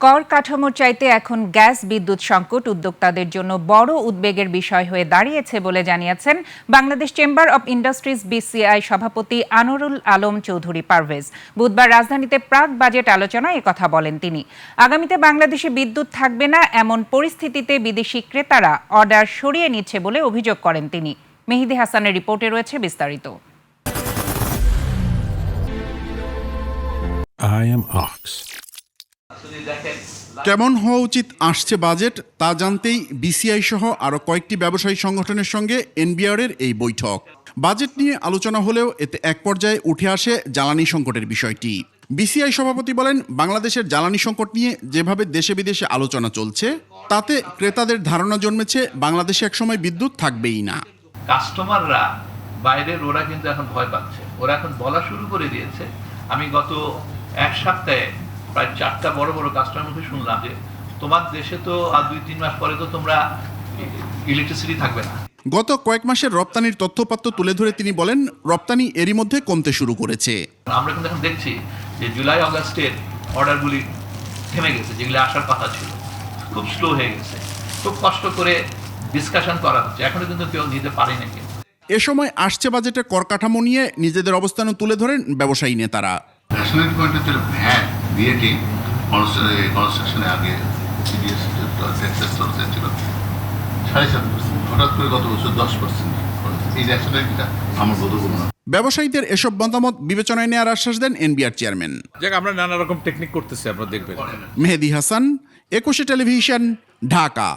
কর কাঠামোর চাইতে এখন গ্যাস বিদ্যুৎ সংকট উদ্যোক্তাদের জন্য বড় উদ্বেগের বিষয় হয়ে দাঁড়িয়েছে বলে জানিয়েছেন Bangladesh chamber of industries BCI সভাপতি আনোয়ারুল আলম চৌধুরী পারভেজ। বুধবার রাজধানীতে প্রাক বাজেট আলোচনায় একথা বলেন তিনি। আগামীতে বাংলাদেশে বিদ্যুৎ থাকবে না এমন পরিস্থিতিতে বিদেশি ক্রেতারা অর্ডার সরিয়ে নিচ্ছে বলে অভিযোগ করেন তিনি। মেহেদী হাসানের রিপোর্টে রয়েছে বিস্তারিত। I am Ox. কেমন হওয়া উচিত আসছে বাজেট তা জানতেই বিসিআই সহ আরও কয়েকটি ব্যবসায়ী সংগঠনের সঙ্গে এনবিআরের এই বৈঠক। বাজেট নিয়ে আলোচনা হলেও এতে এক পর্যায়ে উঠে আসে জ্বালানি সংকটের বিষয়টি। বিসিআই সভাপতি বলেন, বাংলাদেশের জ্বালানি সংকট নিয়ে যেভাবে দেশে বিদেশে আলোচনা চলছে তাতে ক্রেতাদের ধারণা জন্মেছে বাংলাদেশে একসময় বিদ্যুৎ থাকবেই না। কাস্টমাররা বাইরের ওরা কিন্তু এখন ভয় পাচ্ছে, ওরা এখন বলা শুরু করে দিয়েছে। আমি গত এক সপ্তাহে প্রায় 4টা বড় বড় কাস্টমার মুখে শুনলাম যে তোমার দেশে তো আর 2-3 মাস পরে তো তোমরা ইলেকট্রিসিটি থাকবে না। গত কয়েক মাসের রপ্তানির তথ্যপাত্র তুলে ধরে তিনি বলেন, রপ্তানি এরই মধ্যে কমতে শুরু করেছে। আমরা কিন্তু এখন দেখছি যে জুলাই আগস্টের অর্ডারগুলি থেমে গেছে, যেগুলি আসার কথা ছিল, খুব স্লো হয়ে গেছে। খুব কষ্ট করে ডিসকাশন করা হচ্ছে, এখনো কিন্তু কেউ নিতে পারে না। এ সময় আসছে বাজেটে কর কাঠামো নিয়ে নিজেদের অবস্থানও তুলে ধরেন ব্যবসায়ী নেতারা। ন্যাশনাল পয়েন্টে ছিল ভ্যাট বিএটি কনস্ট্রাকশনে আগে সিডিএস ট্যাক্সেস ছিল 7.5%, হঠাৎ করে গত বছর 10%। এই ন্যাশনালিটিটা আমার বোধগম্য না। ব্যবসায়ীদের এসব মতামত বিবেচনায় নেওয়ার আশ্বাস দেন এনবিআর চেয়ারম্যান। আমরা নানা রকম টেকনিক করতেছি, আপনারা দেখবেন। মেহেদী হাসান, 21 টেলিভিশন, ঢাকা।